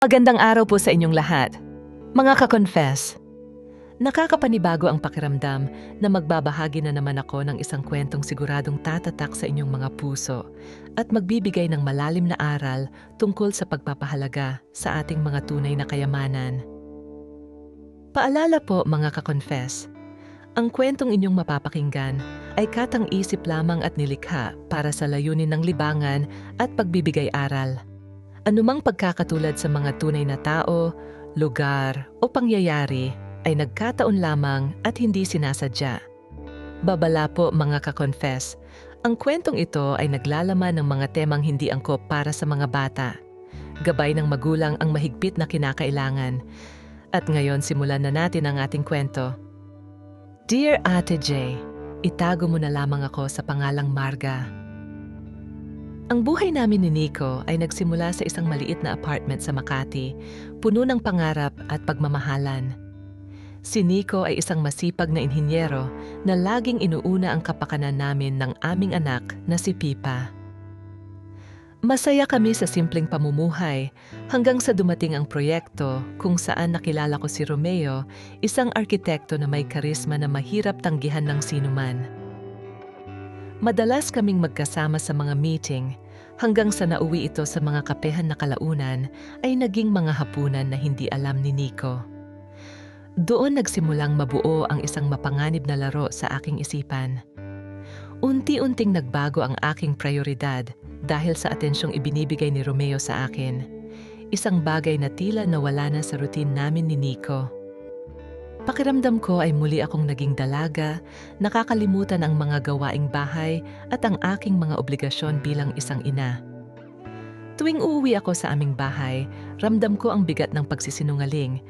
Magandang araw po sa inyong lahat. Mga ka-confess, nakakapanibago ang pakiramdam na magbabahagi na naman ako ng isang kwentong siguradong tatatak sa inyong mga puso at magbibigay ng malalim na aral tungkol sa pagpapahalaga sa ating mga tunay na kayamanan. Paalala po mga ka-confess, ang kwentong inyong mapapakinggan ay katang-isip lamang at nilikha para sa layunin ng libangan at pagbibigay aral. Anumang pagkakatulad sa mga tunay na tao, lugar o pangyayari ay nagkataon lamang at hindi sinasadya. Babala po mga ka-confess, ang kwentong ito ay naglalaman ng mga temang hindi angkop para sa mga bata. Gabay ng magulang ang mahigpit na kinakailangan. At ngayon simulan na natin ang ating kwento. Dear Ate J, itago mo na lamang ako sa pangalang Marga. Ang buhay namin ni Nico ay nagsimula sa isang maliit na apartment sa Makati, puno ng pangarap at pagmamahalan. Si Nico ay isang masipag na inhinyero na laging inuuna ang kapakanan namin ng aming anak na si Pipa. Masaya kami sa simpleng pamumuhay hanggang sa dumating ang proyekto kung saan nakilala ko si Romeo, isang arkitekto na may karisma na mahirap tanggihan ng sinuman. Madalas kaming magkasama sa mga meeting hanggang sa nauwi ito sa mga kapehan na kalaunan ay naging mga hapunan na hindi alam ni Nico. Doon nagsimulang mabuo ang isang mapanganib na laro sa aking isipan. Unti-unting nagbago ang aking prioridad dahil sa atensyong ibinibigay ni Romeo sa akin. Isang bagay na tila nawala na sa routine namin ni Nico. Pakiramdam ko ay muli akong naging dalaga, nakakalimutan ang mga gawaing bahay at ang aking mga obligasyon bilang isang ina. Tuwing uuwi ako sa aming bahay, ramdam ko ang bigat ng pagsisinungaling,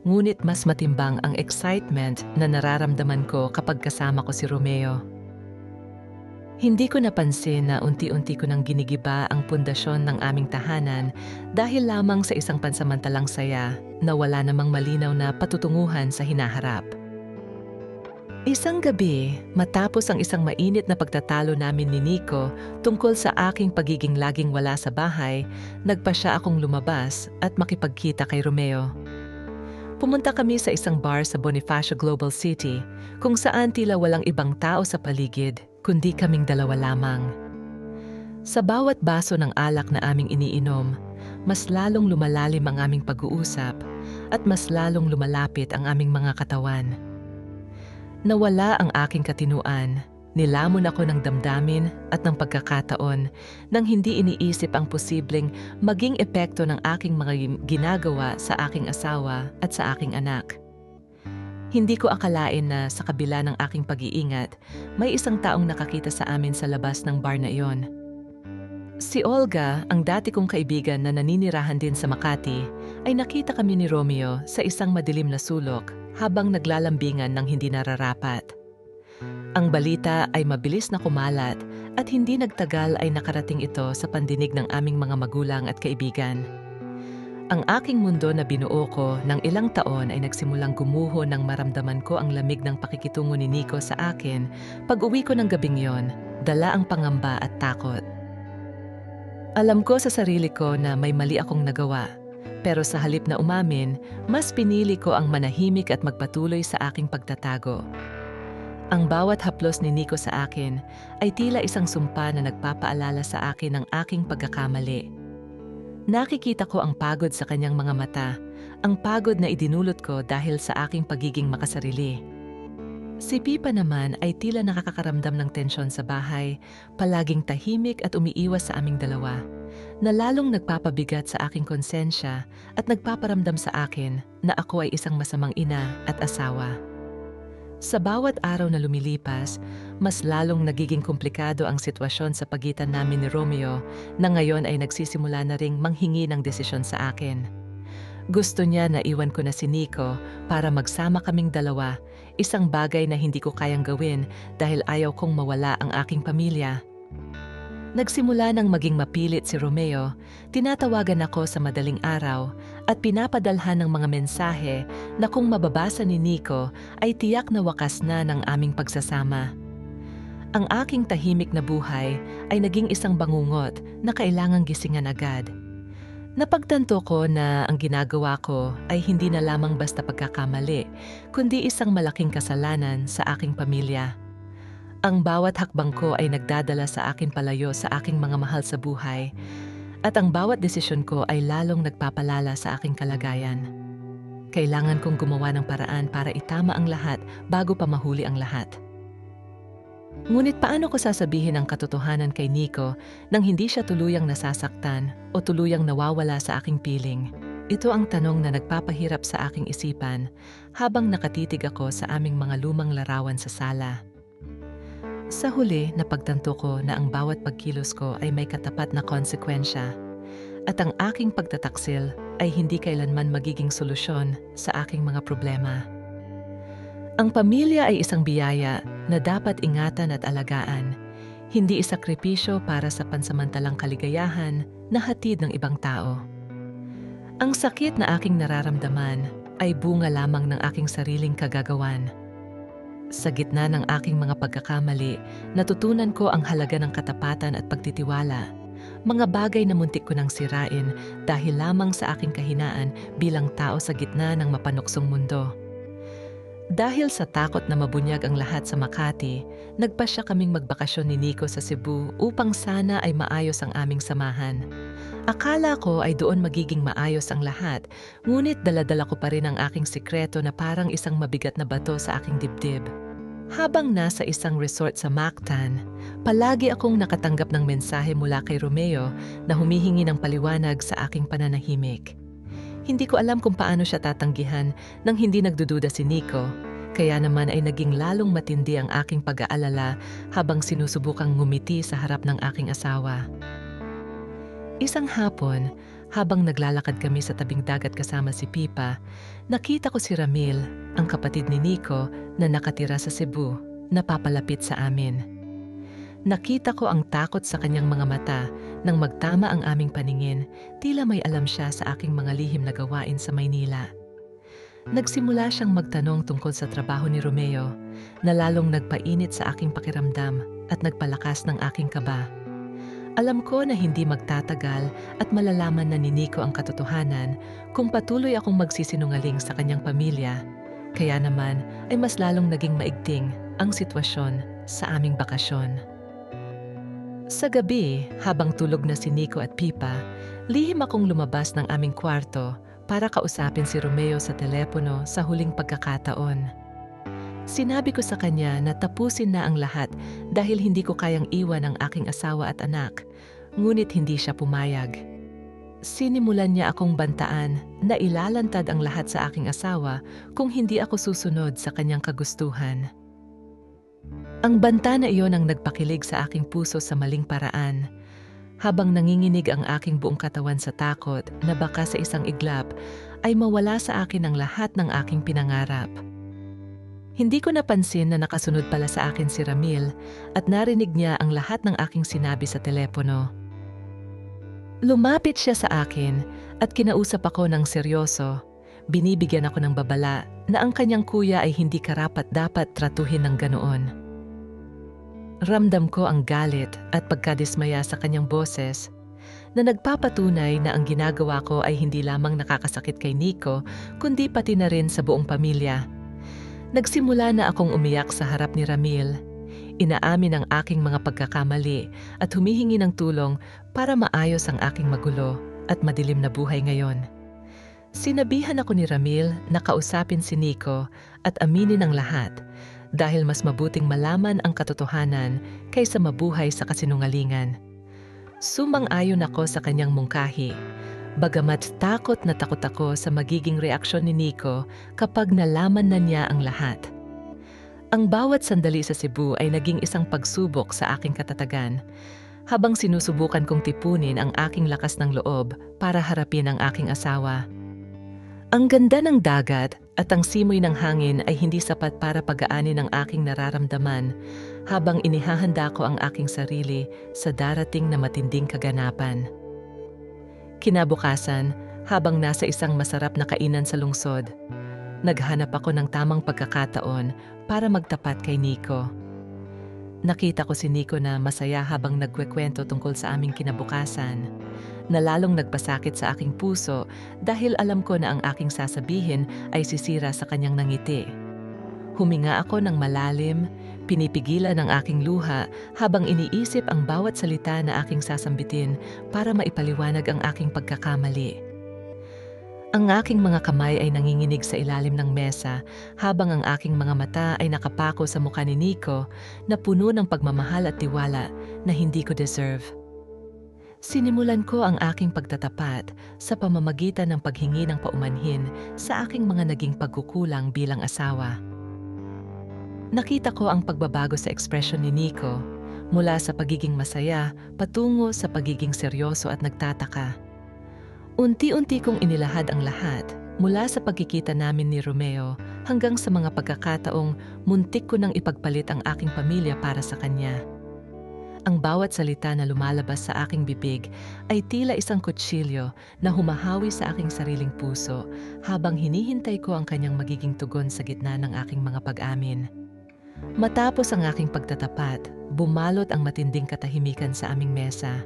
ngunit mas matimbang ang excitement na nararamdaman ko kapag kasama ko si Romeo. Hindi ko napansin na unti-unti ko nang ginigiba ang pundasyon ng aming tahanan dahil lamang sa isang pansamantalang saya na wala namang malinaw na patutunguhan sa hinaharap. Isang gabi, matapos ang isang mainit na pagtatalo namin ni Nico tungkol sa aking pagiging laging wala sa bahay, nagpa siya akong lumabas at makipagkita kay Romeo. Pumunta kami sa isang bar sa Bonifacio Global City kung saan tila walang ibang tao sa paligid kundi kaming dalawa lamang. Sa bawat baso ng alak na aming iniinom, mas lalong lumalalim ang aming pag-uusap at mas lalong lumalapit ang aming mga katawan. Nawala ang aking katinuan, nilamon ako ng damdamin at ng pagkakataon nang hindi iniisip ang posibleng maging epekto ng aking mga ginagawa sa aking asawa at sa aking anak. Hindi ko akalain na sa kabila ng aking pag-iingat, may isang taong nakakita sa amin sa labas ng bar na iyon. Si Olga, ang dati kong kaibigan na naninirahan din sa Makati, ay nakita kami ni Romeo sa isang madilim na sulok habang naglalambingan ng hindi nararapat. Ang balita ay mabilis na kumalat at hindi nagtagal ay nakarating ito sa pandinig ng aming mga magulang at kaibigan. Ang aking mundo na binuo ko ng ilang taon ay nagsimulang gumuho nang maramdaman ko ang lamig ng pakikitungo ni Nico sa akin pag-uwi ko ng gabing yon, dala ang pangamba at takot. Alam ko sa sarili ko na may mali akong nagawa, pero sa halip na umamin, mas pinili ko ang manahimik at magpatuloy sa aking pagtatago. Ang bawat haplos ni Nico sa akin ay tila isang sumpa na nagpapaalala sa akin ng aking pagkakamali. Nakikita ko ang pagod sa kanyang mga mata, ang pagod na idinulot ko dahil sa aking pagiging makasarili. Si Pipa naman ay tila nakakaramdam ng tensyon sa bahay, palaging tahimik at umiiwas sa aming dalawa, na lalong nagpapabigat sa aking konsensya at nagpaparamdam sa akin na ako ay isang masamang ina at asawa. Sa bawat araw na lumilipas, mas lalong nagiging komplikado ang sitwasyon sa pagitan namin ni Romeo na ngayon ay nagsisimula na ring manghingi ng desisyon sa akin. Gusto niya na iwan ko na si Nico para magsama kaming dalawa, isang bagay na hindi ko kayang gawin dahil ayaw kong mawala ang aking pamilya. Nagsimula nang maging mapilit si Romeo, tinatawagan ako sa madaling araw at pinapadalhan ng mga mensahe na kung mababasa ni Nico ay tiyak na wakas na ng aming pagsasama. Ang aking tahimik na buhay ay naging isang bangungot na kailangang gisingan agad. Napagtanto ko na ang ginagawa ko ay hindi na lamang basta pagkakamali, kundi isang malaking kasalanan sa aking pamilya. Ang bawat hakbang ko ay nagdadala sa akin palayo sa aking mga mahal sa buhay, at ang bawat desisyon ko ay lalong nagpapalala sa aking kalagayan. Kailangan kong gumawa ng paraan para itama ang lahat bago pa mahuli ang lahat. Ngunit paano ko sasabihin ang katotohanan kay Nico nang hindi siya tuluyang nasasaktan o tuluyang nawawala sa aking piling? Ito ang tanong na nagpapahirap sa aking isipan habang nakatitig ako sa aming mga lumang larawan sa sala. Sa huli, napagtanto ko na ang bawat pagkilos ko ay may katapat na konsekwensya, at ang aking pagtataksil ay hindi kailanman magiging solusyon sa aking mga problema. Ang pamilya ay isang biyaya na dapat ingatan at alagaan, hindi isakripisyo para sa pansamantalang kaligayahan na hatid ng ibang tao. Ang sakit na aking nararamdaman ay bunga lamang ng aking sariling kagagawan. Sa gitna ng aking mga pagkakamali, natutunan ko ang halaga ng katapatan at pagtitiwala, mga bagay na muntik ko nang sirain dahil lamang sa aking kahinaan bilang tao sa gitna ng mapanuksong mundo. Dahil sa takot na mabunyag ang lahat sa Makati, nagpasya kaming magbakasyon ni Nico sa Cebu upang sana ay maayos ang aming samahan. Akala ko ay doon magiging maayos ang lahat, ngunit dala-dala ko pa rin ang aking sikreto na parang isang mabigat na bato sa aking dibdib. Habang nasa isang resort sa Mactan, palagi akong nakatanggap ng mensahe mula kay Romeo na humihingi ng paliwanag sa aking pananahimik. Hindi ko alam kung paano siya tatanggihan nang hindi nagdududa si Nico, kaya naman ay naging lalong matindi ang aking pag-aalala habang sinusubukang ngumiti sa harap ng aking asawa. Isang hapon, habang naglalakad kami sa tabing dagat kasama si Pipa, nakita ko si Ramil, ang kapatid ni Nico na nakatira sa Cebu, na papalapit sa amin. Nakita ko ang takot sa kanyang mga mata nang magtama ang aming paningin, tila may alam siya sa aking mga lihim na gawain sa Maynila. Nagsimula siyang magtanong tungkol sa trabaho ni Romeo, na lalong nagpainit sa aking pakiramdam at nagpalakas ng aking kaba. Alam ko na hindi magtatagal at malalaman na ni Nico ang katotohanan kung patuloy akong magsisinungaling sa kanyang pamilya. Kaya naman ay mas lalong naging maigting ang sitwasyon sa aming bakasyon. Sa gabi, habang tulog na si Nico at Pipa, lihim akong lumabas ng aming kwarto para kausapin si Romeo sa telepono sa huling pagkakataon. Sinabi ko sa kanya na tapusin na ang lahat dahil hindi ko kayang iwan ang aking asawa at anak, ngunit hindi siya pumayag. Sinimulan niya akong bantaan na ilalantad ang lahat sa aking asawa kung hindi ako susunod sa kanyang kagustuhan. Ang banta na iyon ang nagpakilig sa aking puso sa maling paraan. Habang nanginginig ang aking buong katawan sa takot na baka sa isang iglap ay mawala sa akin ang lahat ng aking pinangarap. Hindi ko napansin na nakasunod pala sa akin si Ramil at narinig niya ang lahat ng aking sinabi sa telepono. Lumapit siya sa akin at kinausap ako ng seryoso. Binibigyan ako ng babala na ang kanyang kuya ay hindi karapat-dapat tratuhin ng ganoon. Ramdam ko ang galit at pagkadismaya sa kanyang boses na nagpapatunay na ang ginagawa ko ay hindi lamang nakakasakit kay Nico kundi pati na rin sa buong pamilya. Nagsimula na akong umiyak sa harap ni Ramil. Inaamin ang aking mga pagkakamali at humihingi ng tulong para maayos ang aking magulo at madilim na buhay ngayon. Sinabihan ako ni Ramil na kausapin si Nico at aminin ang lahat dahil mas mabuting malaman ang katotohanan kaysa mabuhay sa kasinungalingan. Sumang-ayon ako sa kanyang mungkahi, bagamat takot ako sa magiging reaksyon ni Nico kapag nalaman na niya ang lahat. Ang bawat sandali sa Cebu ay naging isang pagsubok sa aking katatagan, habang sinusubukan kong tipunin ang aking lakas ng loob para harapin ang aking asawa. Ang ganda ng dagat at ang simoy ng hangin ay hindi sapat para pagaanin ang aking nararamdaman habang inihahanda ko ang aking sarili sa darating na matinding kaganapan. Kinabukasan, habang nasa isang masarap na kainan sa lungsod, naghanap ako ng tamang pagkakataon para magtapat kay Nico. Nakita ko si Nico na masaya habang nagkwekwento tungkol sa aming kinabukasan. na lalong nagpasakit sa aking puso dahil alam ko na ang aking sasabihin ay sisira sa kanyang nangiti. Huminga ako ng malalim, pinipigilan ang aking luha habang iniisip ang bawat salita na aking sasambitin para maipaliwanag ang aking pagkakamali. Ang aking mga kamay ay nanginginig sa ilalim ng mesa habang ang aking mga mata ay nakapako sa mukha ni Nico na puno ng pagmamahal at tiwala na hindi ko deserve. Sinimulan ko ang aking pagtatapat sa pamamagitan ng paghingi ng paumanhin sa aking mga naging pagkukulang bilang asawa. Nakita ko ang pagbabago sa ekspresyon ni Nico mula sa pagiging masaya patungo sa pagiging seryoso at nagtataka. Unti-unti kong inilahad ang lahat mula sa pagkikita namin ni Romeo hanggang sa mga pagkakataong muntik ko nang ipagpalit ang aking pamilya para sa kanya. Ang bawat salita na lumalabas sa aking bibig ay tila isang kutsilyo na humahawi sa aking sariling puso habang hinihintay ko ang kanyang magiging tugon sa gitna ng aking mga pag-amin. Matapos ang aking pagtatapat, bumalot ang matinding katahimikan sa aming mesa.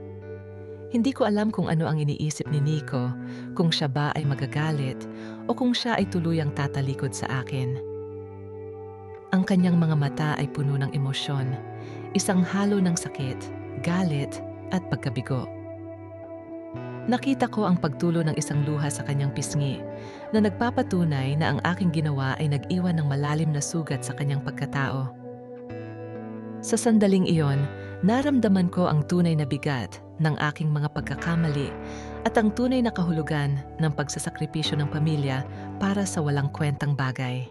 Hindi ko alam kung ano ang iniisip ni Nico, kung siya ba ay magagalit o kung siya ay tuluyang tatalikod sa akin. Ang kanyang mga mata ay puno ng emosyon, isang halo ng sakit, galit at pagkabigo. Nakita ko ang pagtulo ng isang luha sa kanyang pisngi na nagpapatunay na ang aking ginawa ay nag-iwan ng malalim na sugat sa kanyang pagkatao. Sa sandaling iyon, naramdaman ko ang tunay na bigat ng aking mga pagkakamali at ang tunay na kahulugan ng pagsasakripisyo ng pamilya para sa walang kwentang bagay.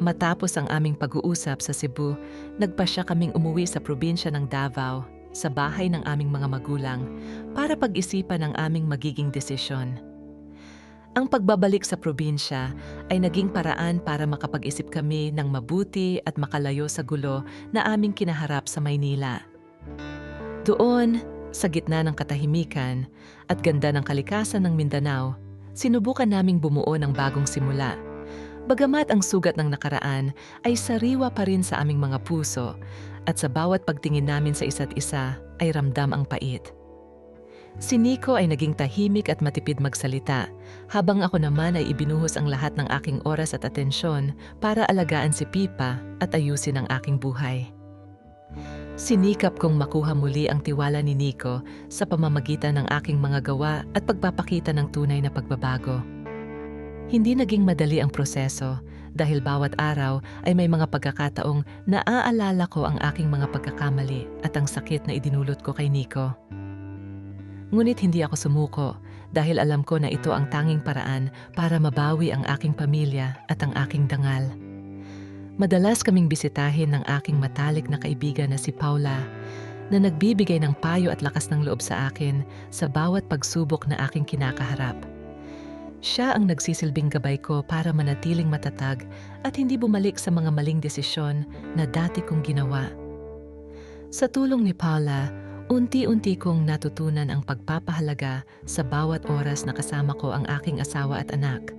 Matapos ang aming pag-uusap sa Cebu, nagpasya kaming umuwi sa probinsya ng Davao sa bahay ng aming mga magulang para pag-isipan ang aming magiging desisyon. Ang pagbabalik sa probinsya ay naging paraan para makapag-isip kami ng mabuti at makalayo sa gulo na aming kinaharap sa Maynila. Doon, sa gitna ng katahimikan at ganda ng kalikasan ng Mindanao, sinubukan naming bumuo ng bagong simula. Bagamat ang sugat ng nakaraan ay sariwa pa rin sa aming mga puso at sa bawat pagtingin namin sa isa't isa ay ramdam ang pait. Si Nico ay naging tahimik at matipid magsalita, habang ako naman ay ibinuhos ang lahat ng aking oras at atensyon para alagaan si Pipa at ayusin ang aking buhay. Sinikap kong makuha muli ang tiwala ni Nico sa pamamagitan ng aking mga gawa at pagpapakita ng tunay na pagbabago. Hindi naging madali ang proseso dahil bawat araw ay may mga pagkakataong naaalala ko ang aking mga pagkakamali at ang sakit na idinulot ko kay Nico. Ngunit hindi ako sumuko dahil alam ko na ito ang tanging paraan para mabawi ang aking pamilya at ang aking dangal. Madalas kaming bisitahin ng aking matalik na kaibigan na si Paula na nagbibigay ng payo at lakas ng loob sa akin sa bawat pagsubok na aking kinakaharap. Siya ang nagsisilbing gabay ko para manatiling matatag at hindi bumalik sa mga maling desisyon na dati kong ginawa. Sa tulong ni Paula, unti-unti kong natutunan ang pagpapahalaga sa bawat oras na kasama ko ang aking asawa at anak.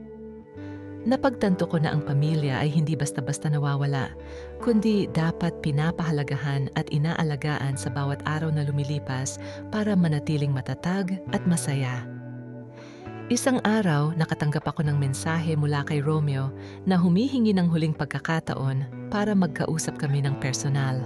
Napagtanto ko na ang pamilya ay hindi basta-basta nawawala, kundi dapat pinapahalagahan at inaalagaan sa bawat araw na lumilipas para manatiling matatag at masaya. Isang araw, nakatanggap ako ng mensahe mula kay Romeo na humihingi ng huling pagkakataon para magkausap kami ng personal.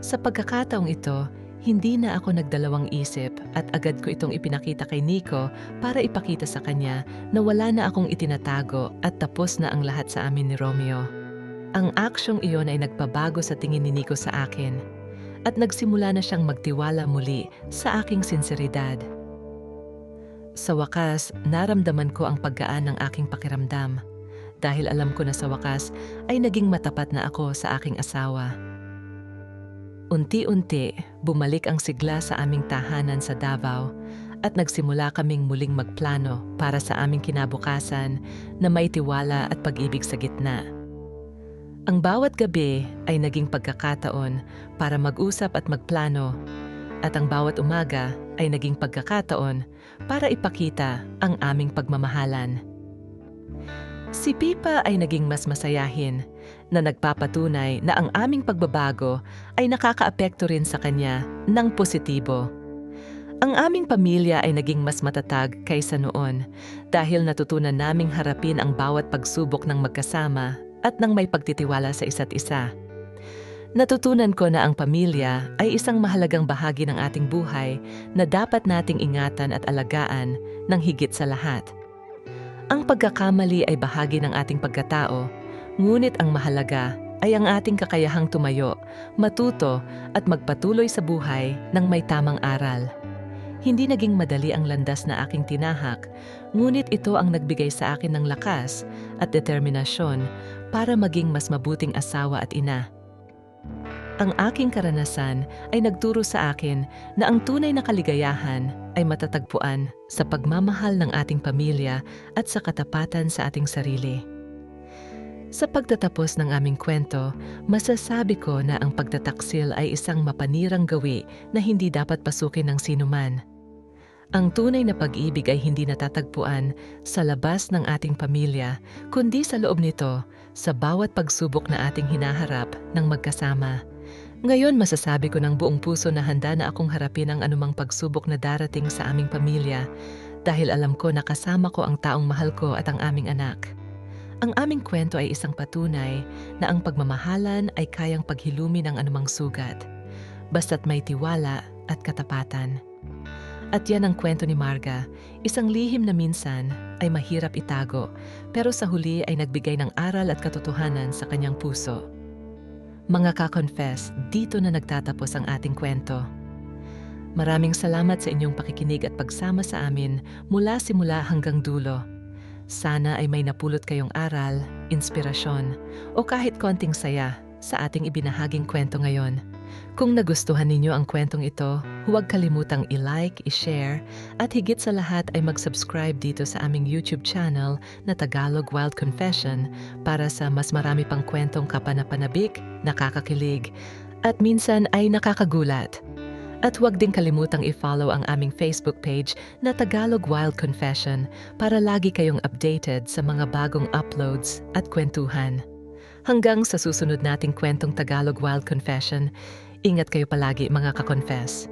Sa pagkakataong ito, hindi na ako nagdalawang isip at agad ko itong ipinakita kay Nico para ipakita sa kanya na wala na akong itinatago at tapos na ang lahat sa amin ni Romeo. Ang aksyong iyon ay nagpabago sa tingin ni Nico sa akin at nagsimula na siyang magtiwala muli sa aking sinseridad. Sa wakas, naramdaman ko ang paggaan ng aking pakiramdam dahil alam ko na sa wakas ay naging matapat na ako sa aking asawa. Unti-unti, bumalik ang sigla sa aming tahanan sa Davao at nagsimula kaming muling magplano para sa aming kinabukasan na may tiwala at pag-ibig sa gitna. Ang bawat gabi ay naging pagkakataon para mag-usap at magplano at ang bawat umaga ay naging pagkakataon para ipakita ang aming pagmamahalan. Si Pipa ay naging mas masayahin na nagpapatunay na ang aming pagbabago ay nakakaapekto rin sa kanya ng positibo. Ang aming pamilya ay naging mas matatag kaysa noon dahil natutunan naming harapin ang bawat pagsubok ng magkasama at ng may pagtitiwala sa isa't isa. Natutunan ko na ang pamilya ay isang mahalagang bahagi ng ating buhay na dapat nating ingatan at alagaan ng higit sa lahat. Ang pagkakamali ay bahagi ng ating pagkatao, ngunit ang mahalaga ay ang ating kakayahang tumayo, matuto at magpatuloy sa buhay ng may tamang aral. Hindi naging madali ang landas na aking tinahak, ngunit ito ang nagbigay sa akin ng lakas at determinasyon para maging mas mabuting asawa at ina. Ang aking karanasan ay nagturo sa akin na ang tunay na kaligayahan ay matatagpuan sa pagmamahal ng ating pamilya at sa katapatan sa ating sarili. Sa pagtatapos ng aming kwento, masasabi ko na ang pagtataksil ay isang mapanirang gawi na hindi dapat pasukin ng sinuman. Ang tunay na pag-ibig ay hindi natatagpuan sa labas ng ating pamilya, kundi sa loob nito, sa bawat pagsubok na ating hinaharap ng magkasama. Ngayon masasabi ko ng buong puso na handa na akong harapin ang anumang pagsubok na darating sa aming pamilya dahil alam ko na kasama ko ang taong mahal ko at ang aming anak. Ang aming kwento ay isang patunay na ang pagmamahalan ay kayang paghilumi ng anumang sugat, basta't may tiwala at katapatan. At yan ang kwento ni Marga, isang lihim na minsan ay mahirap itago, pero sa huli ay nagbigay ng aral at katotohanan sa kanyang puso. Mga ka-confess, dito na nagtatapos ang ating kwento. Maraming salamat sa inyong pakikinig at pagsama sa amin mula simula hanggang dulo. Sana ay may napulot kayong aral, inspirasyon, o kahit konting saya sa ating ibinahaging kwento ngayon. Kung nagustuhan ninyo ang kwentong ito, huwag kalimutang i-like, i-share, at higit sa lahat ay mag-subscribe dito sa aming YouTube channel na Tagalog Wild Confession para sa mas marami pang kwentong kapanapanabik, nakakakilig, at minsan ay nakakagulat. At huwag din kalimutang i-follow ang aming Facebook page na Tagalog Wild Confession para lagi kayong updated sa mga bagong uploads at kwentuhan. Hanggang sa susunod nating kwentong Tagalog Wild Confession, ingat kayo palagi mga ka-confess.